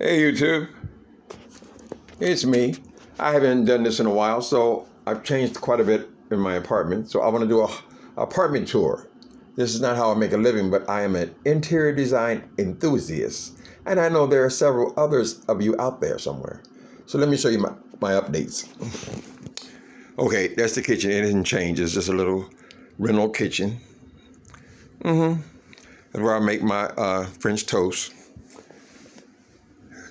Hey YouTube, it's me. I haven't done this in a while, so I've changed quite a bit in my apartment. So I want to do a apartment tour. This is not how I make a living, but I am an interior design enthusiast. And I know there are several others of you out there somewhere. So let me show you my updates. Okay, that's the kitchen. It didn't change. It's just a little rental kitchen. That's where I make my French toast.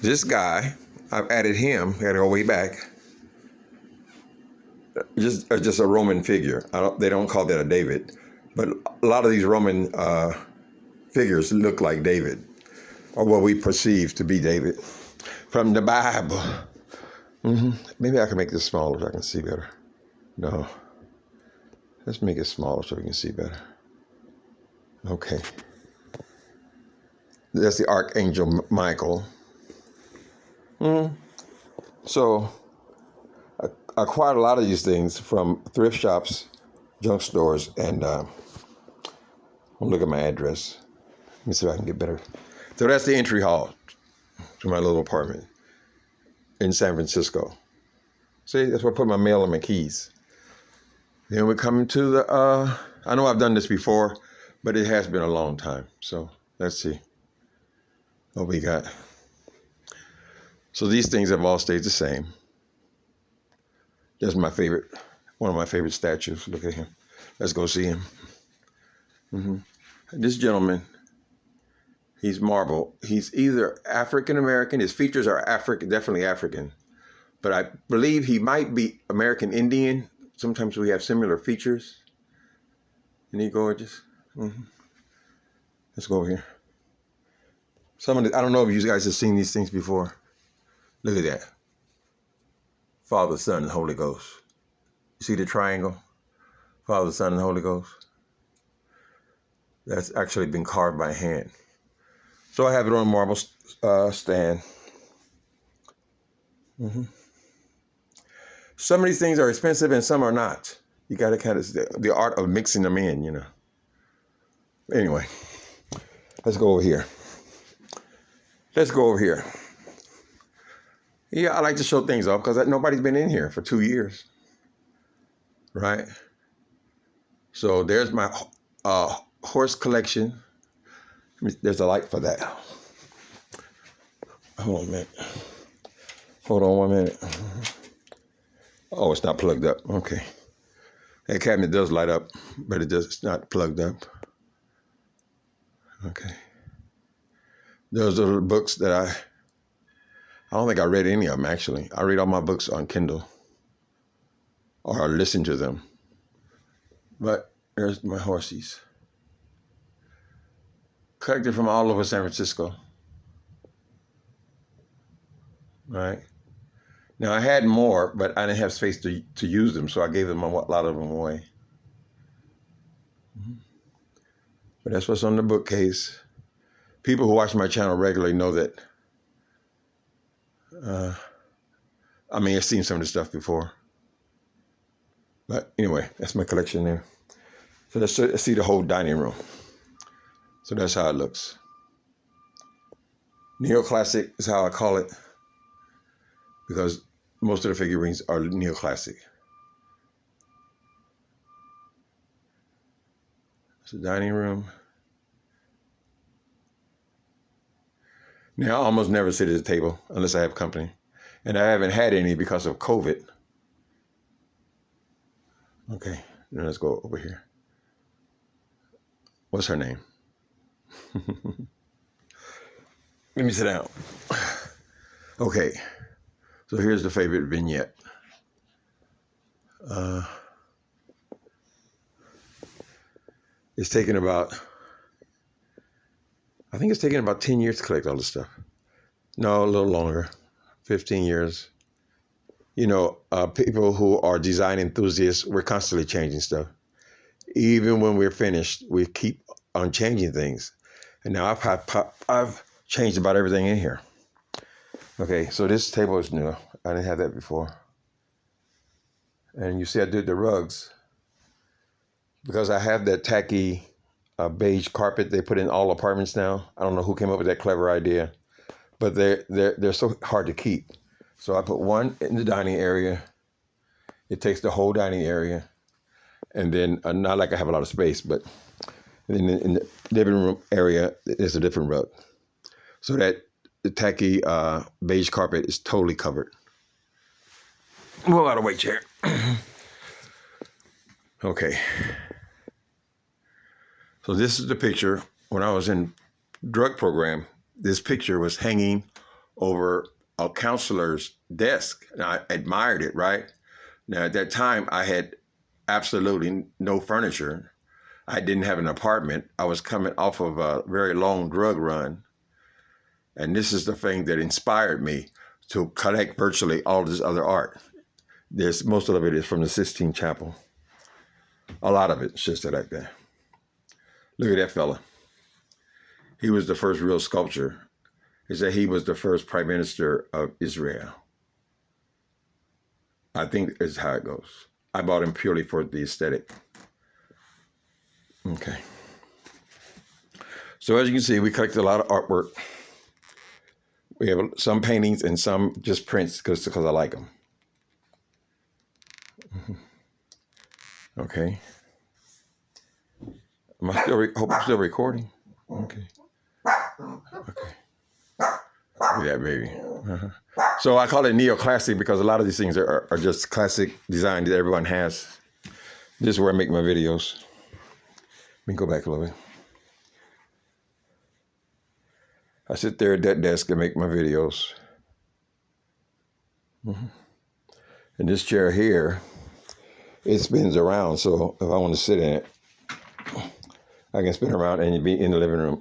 This guy, I've added him, got to go way back. Just a Roman figure. They don't call that a David, but a lot of these Roman figures look like David, or what we perceive to be David from the Bible. Maybe I can make this smaller so I can see better. No, let's make it smaller so we can see better. Okay, that's the Archangel Michael. So I acquired a lot of these things from thrift shops, junk stores, and I'll look at my address. Let me see if I can get better. So that's the entry hall to my little apartment in San Francisco. See, that's where I put my mail and my keys. Then we're coming to the, I know I've done this before, but it has been a long time. So let's see what we got. So these things have all stayed the same. That's my favorite, one of my favorite statues. Look at him. Let's go see him. This gentleman, he's marble. He's either African American. His features are African, definitely African. But I believe he might be American Indian. Sometimes we have similar features. Isn't he gorgeous? Let's go over here. I don't know if you guys have seen these things before. Look at that. Father, Son, and Holy Ghost. You see the triangle? Father, Son, and Holy Ghost. That's actually been carved by hand. So I have it on a marble stand. Some of these things are expensive and some are not. You got to kind of, the art of mixing them in, you know. Anyway, let's go over here. Let's go over here. Yeah, I like to show things off because nobody's been in here for 2 years, right? So there's my horse collection. There's a light for that. Hold on a minute. Hold on 1 minute. Oh, it's not plugged up. Okay. That cabinet does light up, but it's not plugged up. Okay. Those are the books that I don't think I read any of them, actually. I read all my books on Kindle or listen to them. But there's my horsies. Collected from all over San Francisco. Right? Now, I had more, but I didn't have space to use them, so I gave them a lot of them away. But that's what's on the bookcase. People who watch my channel regularly know that I've seen some of this stuff before. But anyway, that's my collection there. So let's see the whole dining room. So that's how it looks. Neoclassic is how I call it, because most of the figurines are neoclassic. It's the dining room. Now, I almost never sit at the table unless I have company. And I haven't had any because of COVID. Okay, now let's go over here. What's her name? Let me sit down. Okay, so here's the favorite vignette. It's taken about, I think it's taken about 10 years to collect all this stuff. No, a little longer, 15 years. You know, people who are design enthusiasts, we're constantly changing stuff. Even when we're finished, we keep on changing things. And now I've changed about everything in here. Okay, so this table is new. I didn't have that before. And you see I did the rugs because I have that tacky beige carpet they put in all apartments now. I don't know who came up with that clever idea. but they're so hard to keep. So I put one in the dining area. It takes the whole dining area, and then not like I have a lot of space, but then in the living room area, there's a different rug, so that the tacky beige carpet is totally covered. Move out of the way, chair. Okay. So this is the picture when I was in drug program. This picture was hanging over a counselor's desk, and I admired it, right? Now, at that time, I had absolutely no furniture. I didn't have an apartment. I was coming off of a very long drug run. And this is the thing that inspired me to collect virtually all this other art. Most of it is from the Sistine Chapel. A lot of it's just like that. Look at that fella. He was the first real sculptor. He said he was the first prime minister of Israel. I think is how it goes. I bought him purely for the aesthetic. Okay. So as you can see, we collected a lot of artwork. We have some paintings and some just prints because I like them. Okay. Hope I'm still recording. Okay. Okay. Yeah, baby. So I call it neoclassic because a lot of these things are just classic design that everyone has. This is where I make my videos. Let me go back a little bit. I sit there at that desk and make my videos. And this chair here, it spins around. So if I want to sit in it, I can spin around and be in the living room.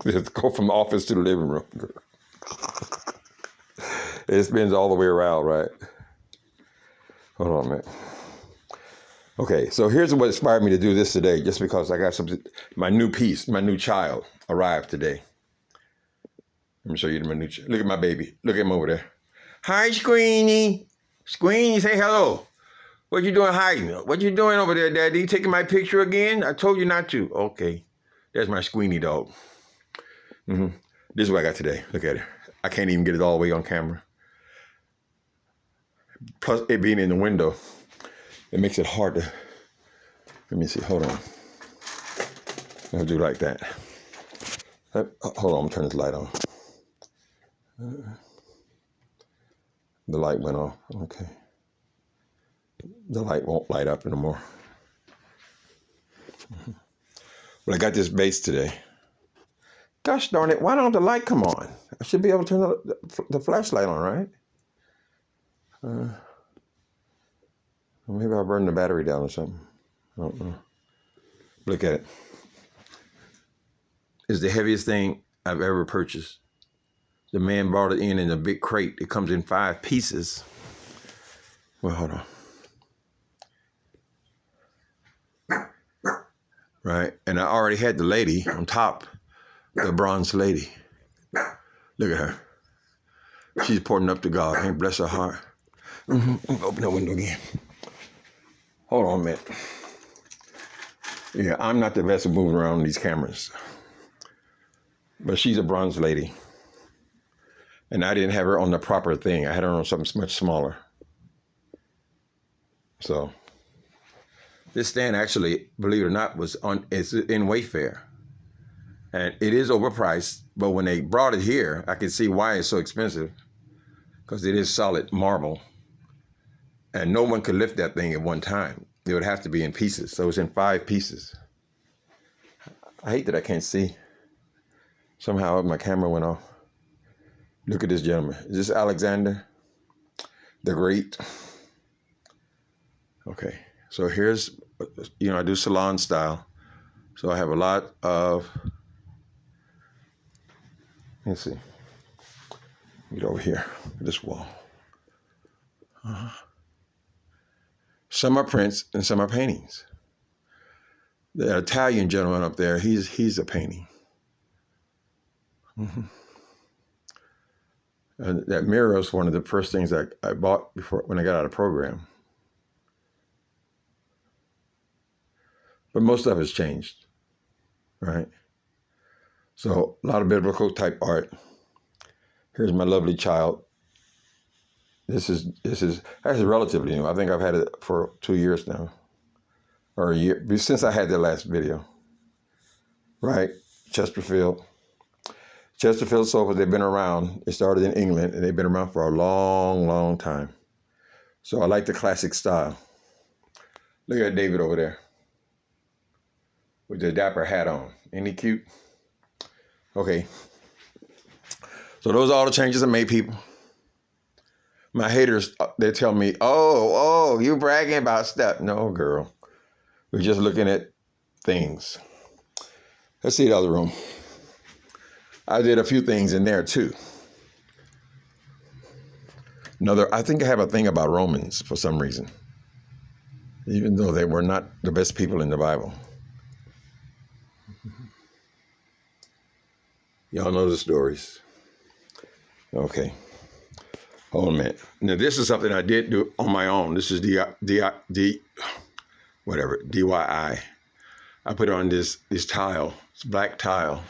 Just go from the office to the living room. It spins all the way around, right? Hold on a minute. Okay, so here's what inspired me to do this today, just because I got something, my new piece, my new child arrived today. Let me show you my new child. Look at my baby. Look at him over there. Hi, Squeenie. Squeenie, say hello. What you doing hiding? What you doing over there, Daddy? Taking my picture again? I told you not to. Okay. There's my Squeenie dog. This is what I got today. Look at it. I can't even get it all the way on camera. Plus, it being in the window, it makes it hard to... Let me see. Hold on. I'll do like that. Hold on. I'm turning this light on. The light went off. Okay. The light won't light up anymore. But I got this base today. Gosh darn it, why don't the light come on? I should be able to turn the flashlight on, right? Maybe I'll burn the battery down or something. I don't know. Look at it. It's the heaviest thing I've ever purchased. The man brought it in a big crate. It comes in 5 pieces. Well, hold on. Right, and I already had the lady on top, the bronze lady. Look at her. She's pouring up to God. Hey, bless her heart. Open the window again. Hold on a minute. Yeah, I'm not the best at moving around these cameras, but she's a bronze lady. And I didn't have her on the proper thing. I had her on something much smaller. So this stand actually, believe it or not, it's in Wayfair. And it is overpriced, but when they brought it here, I could see why it's so expensive. Because it is solid marble. And no one could lift that thing at one time. It would have to be in pieces. So it's in 5 pieces. I hate that I can't see. Somehow my camera went off. Look at this gentleman. Is this Alexander the Great? Okay. So here's, I do salon style. So I have a lot of, let's see. Get over here, this wall. Some are prints and some are paintings. The Italian gentleman up there, he's a painting. And that mirror was one of the first things I bought when I got out of program. But most of it's changed, right? So a lot of biblical type art Here's my lovely child. This is actually relatively new. I think I've had it for 2 years now, or a year since I had the last video. Right, Chesterfield sofas. They've been around. They started in England and they've been around for a long, long time. So I like the classic style. Look at David over there with the dapper hat on. Ain't he cute? Okay. So those are all the changes I made, people. My haters, they tell me, oh, you bragging about stuff. No, girl. We're just looking at things. Let's see the other room. I did a few things in there too. I think I have a thing about Romans for some reason, even though they were not the best people in the Bible. Y'all know the stories. Okay. Hold a minute. Now this is something I did do on my own. This is DIY. I put on this tile. It's black tile.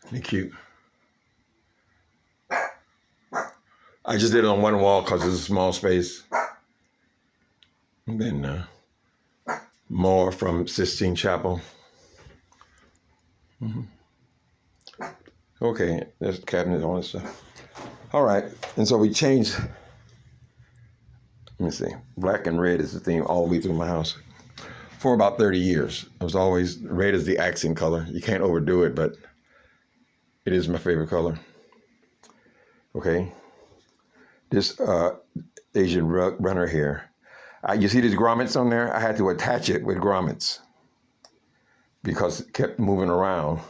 Isn't it cute? I just did it on one wall because it's a small space. And then more from Sistine Chapel. Okay, there's the cabinet, all that stuff. All right, and so we changed. Let me see. Black and red is the theme all the way through my house. For about 30 years. It was always, red is the accent color. You can't overdo it, but it is my favorite color. Okay. This Asian rug runner here. You see these grommets on there? I had to attach it with grommets because it kept moving around.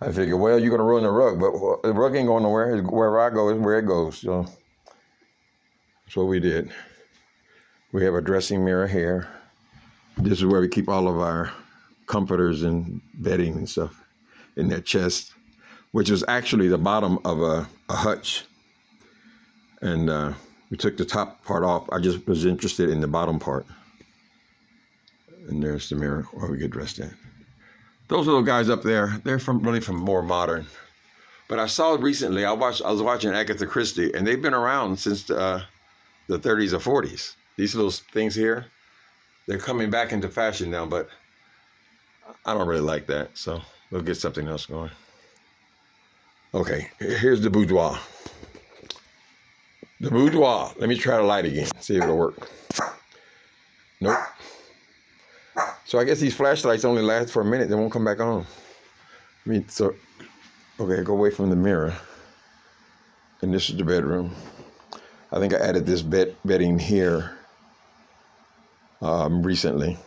I figured, well, you're going to ruin the rug, but the rug ain't going nowhere. Wherever I go is where it goes. So that's what we did. We have a dressing mirror here. This is where we keep all of our comforters and bedding and stuff in that chest, which is actually the bottom of a hutch. And we took the top part off. I just was interested in the bottom part. And there's the mirror where we get dressed in. Those little guys up there, they're really from more modern. But I saw recently, I was watching Agatha Christie, and they've been around since the 30s or 40s. These little things here, they're coming back into fashion now, but I don't really like that. So we'll get something else going. Okay, here's the boudoir. The boudoir. Let me try the light again, see if it'll work. Nope. So I guess these flashlights only last for a minute, they won't come back on. Okay, go away from the mirror. And this is the bedroom. I think I added this bedding here recently.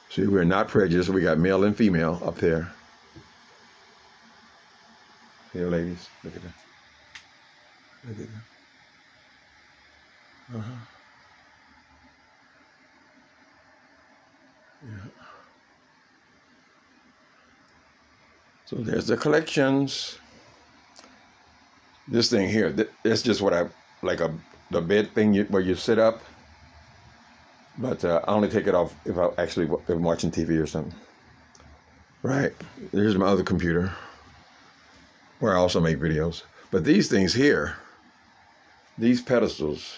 See, we're not prejudiced. We got male and female up there. Here, ladies, look at that. Look at that. Yeah. So there's the collections. This thing here, that's just what I like, the bed thing where you sit up. But I only take it off if I'm watching TV or something. Right. Here's my other computer where I also make videos. But these things here, these pedestals,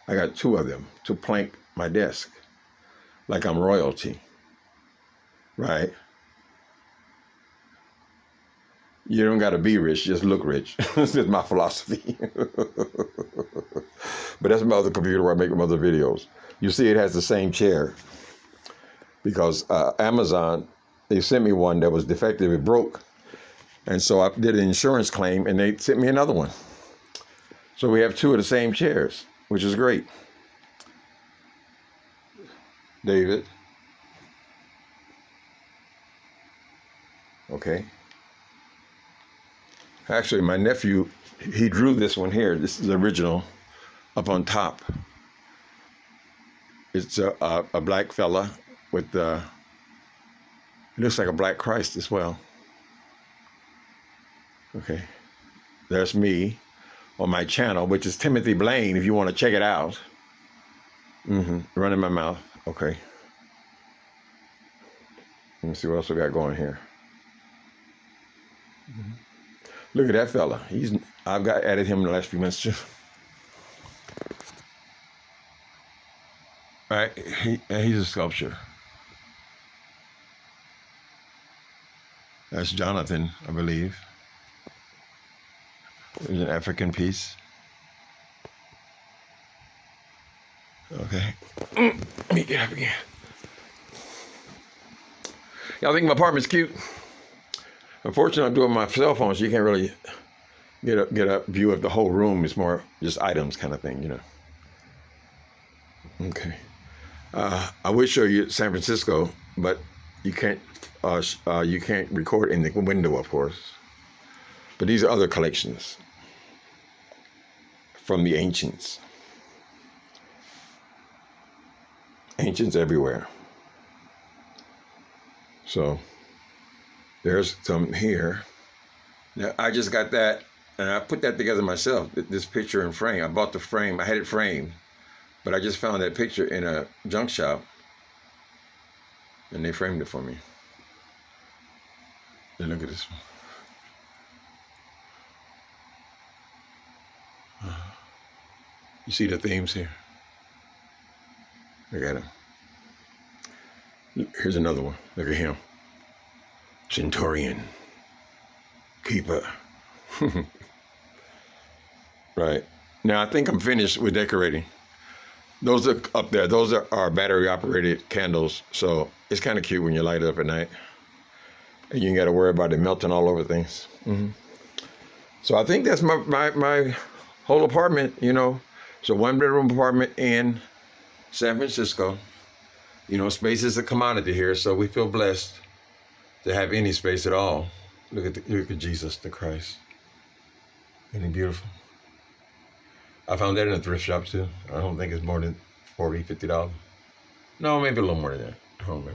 I got 2 of them to plank my desk like I'm royalty. Right. You don't got to be rich, just look rich. This is my philosophy. But that's my other computer where I make my other videos. You see it has the same chair because Amazon, they sent me one that was defective, it broke. And so I did an insurance claim and they sent me another one. So we have 2 of the same chairs, which is great. David. Okay. Actually, my nephew, he drew this one here. This is the original up on top. It's a black fella with, it looks like a black Christ as well. Okay. There's me on my channel, which is Timothy Blaine, if you want to check it out. Running my mouth. Okay. Let me see what else we got going here. Look at that fella. I've got added him in the last few months too. Right, he's a sculpture. That's Jonathan, I believe. There's an African piece. Okay. Let me get up again. Y'all think my apartment's cute? Unfortunately, I'm doing my cell phone, so you can't really get a view of the whole room. It's more just items kind of thing, you know. Okay. I would show you San Francisco, but you can't record in the window, of course. But these are other collections from the ancients. Ancients everywhere. So there's some here. Now I just got that, and I put that together myself. This picture and frame. I bought the frame. I had it framed, but I just found that picture in a junk shop, and they framed it for me. And look at this one. You see the themes here? Look at him. Here's another one. Look at him. Centurion. Keeper. Right. Now I think I'm finished with decorating. Those are up there. Those are our battery operated candles. So it's kind of cute when you light it up at night. And you ain't got to worry about it melting all over things. Mm-hmm. So I think that's my whole apartment, you know. It's a 1-bedroom apartment in San Francisco. You know, space is a commodity here, so we feel blessed to have any space at all. Look at Jesus the Christ. Isn't he beautiful? I found that in a thrift shop too. I don't think it's more than $40, $50. No, maybe a little more than that. I don't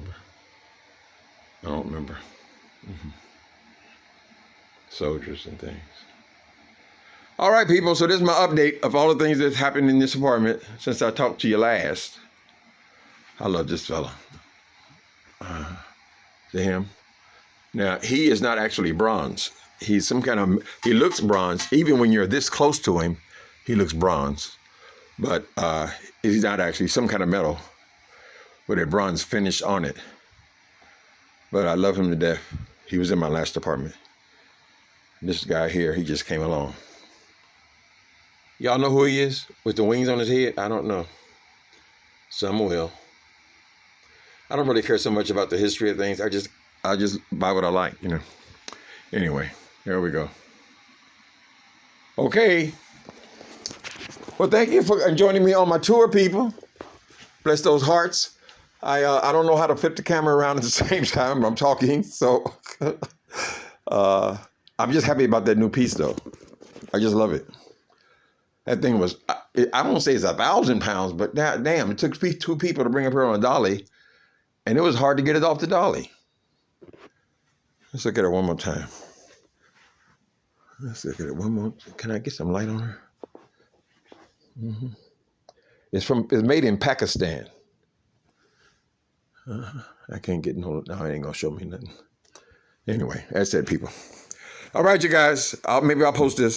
remember. Mm-hmm. Soldiers and things. All right, people. So this is my update of all the things that's happened in this apartment since I talked to you last. I love this fella. To him. Now, he is not actually bronze. He's he looks bronze. Even when you're this close to him, he looks bronze. But he's not actually some kind of metal with a bronze finish on it. But I love him to death. He was in my last apartment. This guy here, he just came along. Y'all know who he is with the wings on his head? I don't know. Some will. I don't really care so much about the history of things. I just buy what I like, you know. Anyway, there we go. Okay. Well, thank you for joining me on my tour, people. Bless those hearts. I don't know how to flip the camera around at the same time I'm talking, so I'm just happy about that new piece, though. I just love it. That thing was, I won't say it's 1,000 pounds, but damn, it took 2 people to bring it up here on a dolly, and it was hard to get it off the dolly. Let's look at her one more time. Let's look at it one more. Can I get some light on her? Mm-hmm. It's made in Pakistan. I can't get no, it ain't gonna show me nothing. Anyway, that's it, people. All right, you guys. Maybe I'll post this.